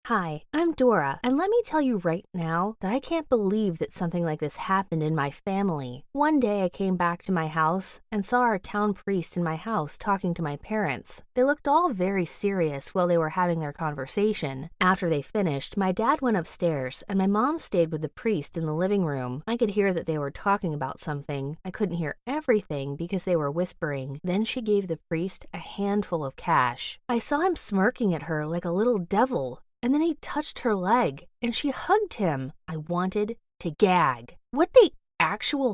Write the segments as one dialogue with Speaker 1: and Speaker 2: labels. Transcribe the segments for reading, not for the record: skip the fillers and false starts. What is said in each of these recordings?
Speaker 1: Hi, I'm Dora, and let me tell you right now that I can't believe that something like this happened in my family. One day I came back to my house and saw our town priest in my house talking to my parents. They looked all very serious while they were having their conversation. After they finished, my dad went upstairs and my mom stayed with the priest in the living room. I could hear that they were talking about something. I couldn't hear everything because they were whispering. Then she gave the priest a handful of cash. I saw him smirking at her like a little devil. And then he touched her leg, and she hugged him. I wanted to gag. What the actual...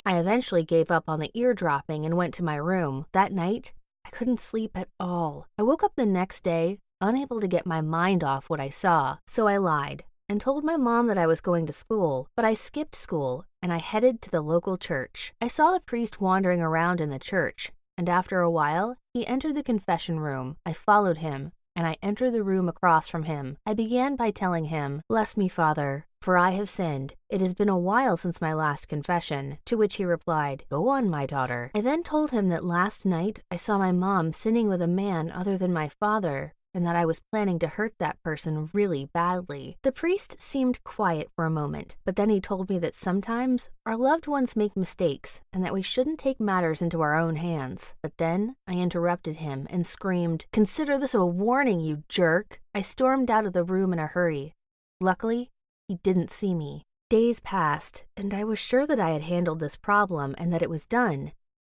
Speaker 1: I eventually gave up on the eardropping and went to my room. That night, I couldn't sleep at all. I woke up the next day, unable to get my mind off what I saw. So I lied and told my mom that I was going to school, but I skipped school, and I headed to the local church. I saw the priest wandering around in the church, and after a while, he entered the confession room. I followed him, and I entered the room across from him. I began by telling him, "Bless me, Father, for I have sinned. It has been a while since my last confession." To which he replied, "Go on, my daughter." I then told him that last night I saw my mom sinning with a man other than my father, and that I was planning to hurt that person really badly. The priest seemed quiet for a moment, but then he told me that sometimes our loved ones make mistakes and that we shouldn't take matters into our own hands. But then I interrupted him and screamed, "Consider this a warning, you jerk!" I stormed out of the room in a hurry. Luckily, he didn't see me. Days passed, and I was sure that I had handled this problem and that it was done.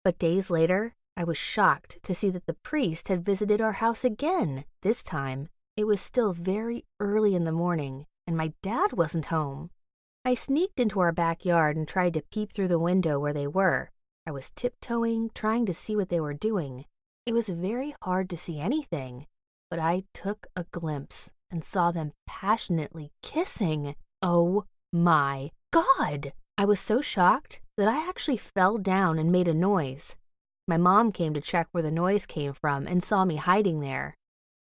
Speaker 1: But days later, I was shocked to see that the priest had visited our house again. This time, it was still very early in the morning, and my dad wasn't home. I sneaked into our backyard and tried to peep through the window where they were. I was tiptoeing, trying to see what they were doing. It was very hard to see anything, but I took a glimpse and saw them passionately kissing. Oh my God! I was so shocked that I actually fell down and made a noise. My mom came to check where the noise came from and saw me hiding there.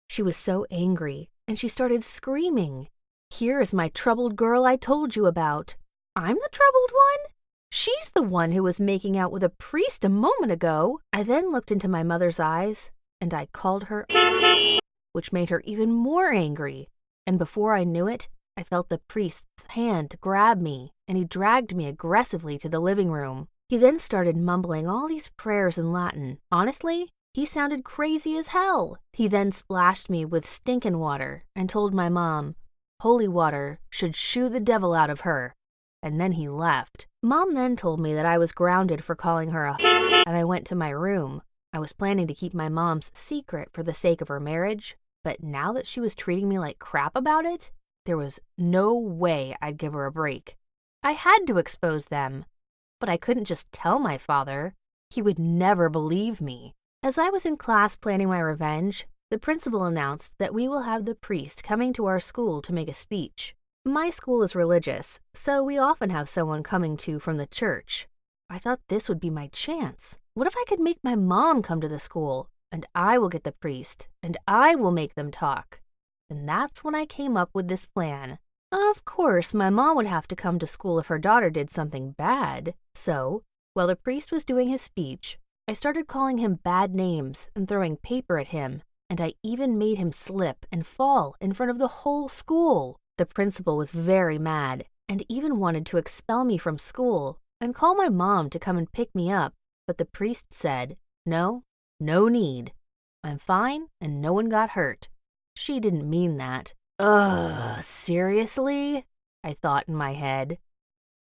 Speaker 1: She was so angry, and she started screaming, "Here is my troubled girl I told you about." I'm the troubled one? She's the one who was making out with a priest a moment ago. I then looked into my mother's eyes, and I called her, which made her even more angry. And before I knew it, I felt the priest's hand grab me, and he dragged me aggressively to the living room. He then started mumbling all these prayers in Latin. Honestly, he sounded crazy as hell. He then splashed me with stinkin' water and told my mom, "Holy water should shoo the devil out of her." And then he left. Mom then told me that I was grounded for calling her a and I went to my room. I was planning to keep my mom's secret for the sake of her marriage, but now that she was treating me like crap about it, there was no way I'd give her a break. I had to expose them. But I couldn't just tell my father. He would never believe me. As I was in class planning my revenge, the principal announced that we will have the priest coming to our school to make a speech. My school is religious, so we often have someone coming from the church. I thought this would be my chance. What if I could make my mom come to the school, and I will get the priest, and I will make them talk? And that's when I came up with this plan. Of course, my mom would have to come to school if her daughter did something bad. So, while the priest was doing his speech, I started calling him bad names and throwing paper at him, and I even made him slip and fall in front of the whole school. The principal was very mad and even wanted to expel me from school and call my mom to come and pick me up, but the priest said, "No, no need. I'm fine and no one got hurt." She didn't mean that. Ugh, seriously? I thought in my head.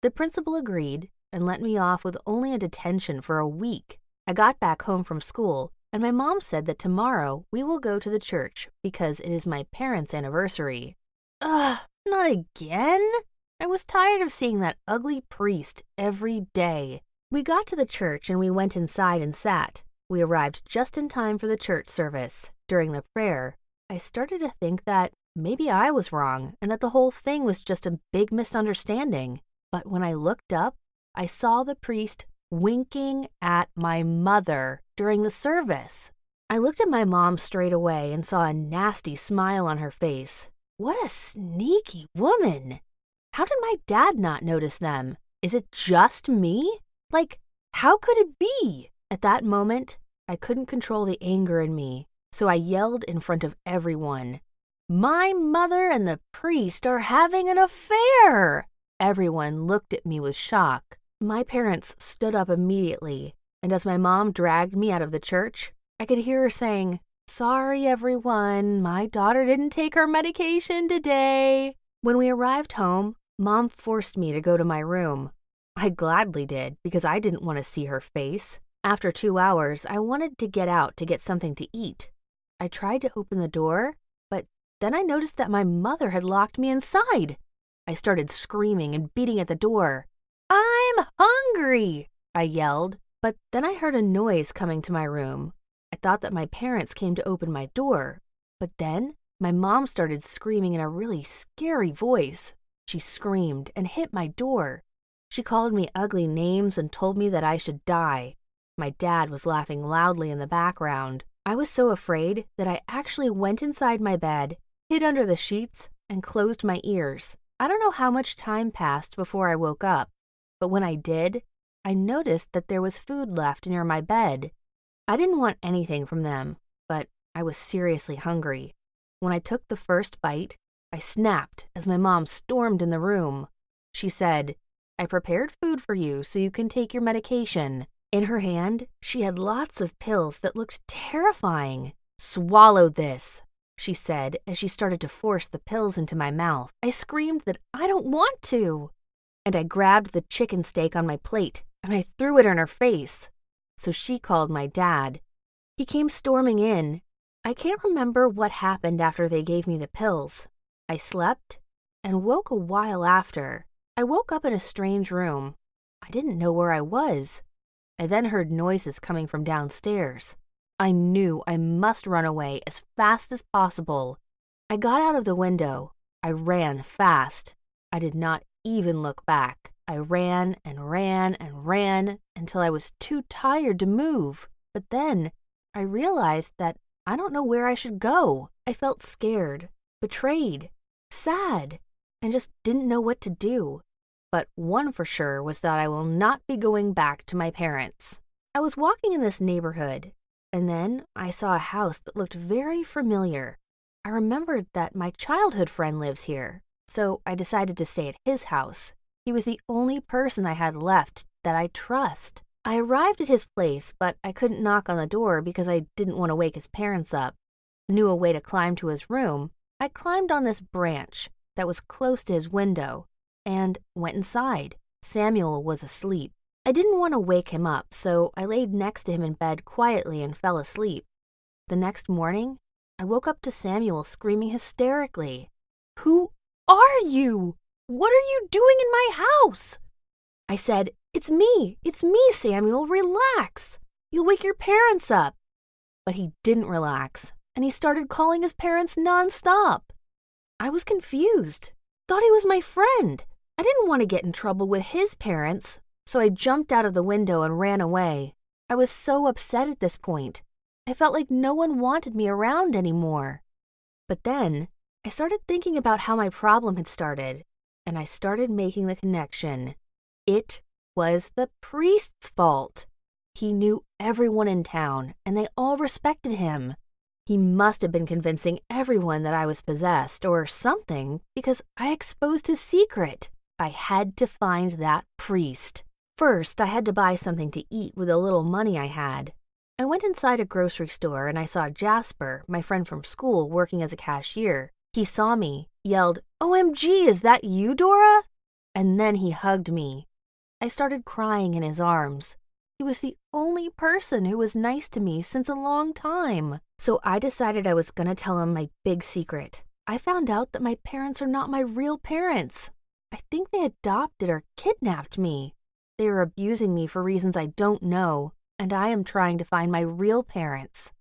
Speaker 1: The principal agreed and let me off with only a detention for a week. I got back home from school, and my mom said that tomorrow we will go to the church because it is my parents' anniversary. Ugh, not again? I was tired of seeing that ugly priest every day. We got to the church and we went inside and sat. We arrived just in time for the church service. During the prayer, I started to think that maybe I was wrong and that the whole thing was just a big misunderstanding. But when I looked up, I saw the priest winking at my mother during the service. I looked at my mom straight away and saw a nasty smile on her face. What a sneaky woman! How did my dad not notice them? Is it just me? Like, how could it be? At that moment, I couldn't control the anger in me, so I yelled in front of everyone, My mother and the priest are having an affair! Everyone looked at me with shock. My parents stood up immediately, and as my mom dragged me out of the church, I could hear her saying, "Sorry, everyone, my daughter didn't take her medication today." When we arrived home, Mom forced me to go to my room. I gladly did because I didn't want to see her face. After 2 hours, I wanted to get out to get something to eat. I tried to open the door, but then I noticed that my mother had locked me inside. I started screaming and beating at the door. "I'm hungry!" I yelled, but then I heard a noise coming to my room. I thought that my parents came to open my door, but then my mom started screaming in a really scary voice. She screamed and hit my door. She called me ugly names and told me that I should die. My dad was laughing loudly in the background. I was so afraid that I actually went inside my bed, hid under the sheets, and closed my ears. I don't know how much time passed before I woke up, but when I did, I noticed that there was food left near my bed. I didn't want anything from them, but I was seriously hungry. When I took the first bite, I snapped as my mom stormed in the room. She said, "I prepared food for you so you can take your medication." In her hand, she had lots of pills that looked terrifying. "Swallow this," she said as she started to force the pills into my mouth. I screamed that I don't want to. And I grabbed the chicken steak on my plate and I threw it in her face. So she called my dad. He came storming in. I can't remember what happened after they gave me the pills. I slept and woke a while after. I woke up in a strange room. I didn't know where I was. I then heard noises coming from downstairs. I knew I must run away as fast as possible. I got out of the window. I ran fast. I did not even look back. I ran and ran and ran until I was too tired to move. But then I realized that I don't know where I should go. I felt scared, betrayed, sad, and just didn't know what to do. But one for sure was that I will not be going back to my parents. I was walking in this neighborhood, and then I saw a house that looked very familiar. I remembered that my childhood friend lives here, so I decided to stay at his house. He was the only person I had left that I trust. I arrived at his place, but I couldn't knock on the door because I didn't want to wake his parents up. Knew a way to climb to his room. I climbed on this branch that was close to his window and went inside. Samuel was asleep. I didn't want to wake him up, so I laid next to him in bed quietly and fell asleep. The next morning, I woke up to Samuel screaming hysterically. "Who are you? What are you doing in my house?" I said, It's me, Samuel, relax. You'll wake your parents up." But he didn't relax, and he started calling his parents nonstop. I was confused, thought he was my friend. I didn't want to get in trouble with his parents, so I jumped out of the window and ran away. I was so upset at this point. I felt like no one wanted me around anymore. But then, I started thinking about how my problem had started, and I started making the connection. It was the priest's fault. He knew everyone in town, and they all respected him. He must have been convincing everyone that I was possessed or something because I exposed his secret. I had to find that priest. First, I had to buy something to eat with the little money I had. I went inside a grocery store and I saw Jasper, my friend from school, working as a cashier. He saw me, yelled, "OMG, is that you, Dora?" And then he hugged me. I started crying in his arms. He was the only person who was nice to me since a long time. So I decided I was going to tell him my big secret. I found out that my parents are not my real parents. I think they adopted or kidnapped me. They are abusing me for reasons I don't know, and I am trying to find my real parents.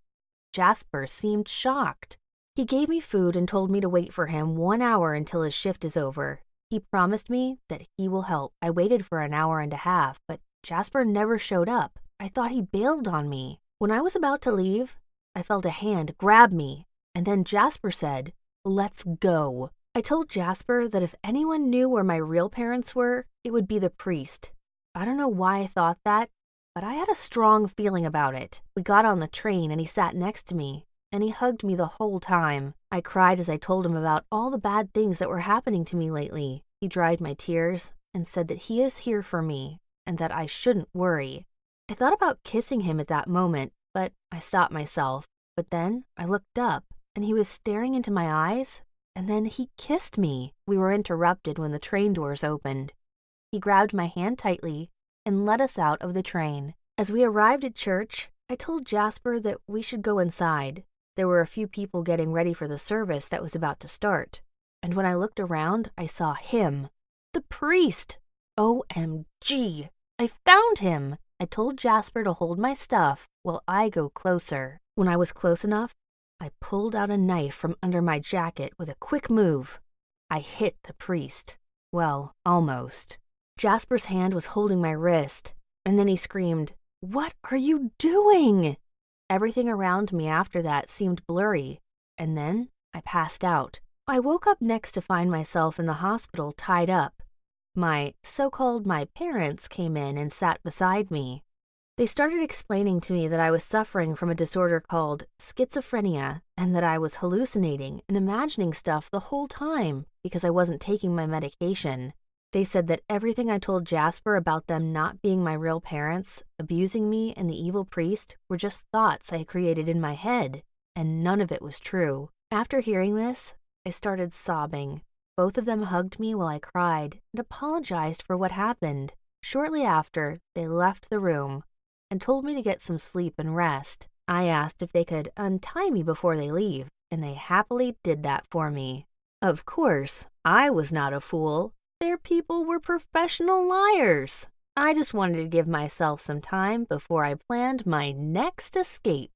Speaker 1: Jasper seemed shocked. He gave me food and told me to wait for him 1 hour until his shift is over. He promised me that he will help. I waited for an hour and a half, but Jasper never showed up. I thought he bailed on me. When I was about to leave, I felt a hand grab me, and then Jasper said, "Let's go." I told Jasper that if anyone knew where my real parents were, it would be the priest. I don't know why I thought that, but I had a strong feeling about it. We got on the train and he sat next to me. and he hugged me the whole time. I cried as I told him about all the bad things that were happening to me lately. He dried my tears and said that he is here for me and that I shouldn't worry. I thought about kissing him at that moment, but I stopped myself. But then I looked up, and he was staring into my eyes, and then he kissed me. We were interrupted when the train doors opened. He grabbed my hand tightly and led us out of the train. As we arrived at church, I told Jasper that we should go inside. There were a few people getting ready for the service that was about to start. And when I looked around, I saw him. The priest! OMG! I found him! I told Jasper to hold my stuff while I go closer. When I was close enough, I pulled out a knife from under my jacket with a quick move. I hit the priest. Well, almost. Jasper's hand was holding my wrist, and then he screamed, "What are you doing?" Everything around me after that seemed blurry, and then I passed out. I woke up next to find myself in the hospital tied up. My parents came in and sat beside me. They started explaining to me that I was suffering from a disorder called schizophrenia and that I was hallucinating and imagining stuff the whole time because I wasn't taking my medication. They said that everything I told Jasper about them not being my real parents, abusing me, and the evil priest were just thoughts I had created in my head, and none of it was true. After hearing this, I started sobbing. Both of them hugged me while I cried and apologized for what happened. Shortly after, they left the room and told me to get some sleep and rest. I asked if they could untie me before they leave, and they happily did that for me. Of course, I was not a fool. Their people were professional liars. I just wanted to give myself some time before I planned my next escape.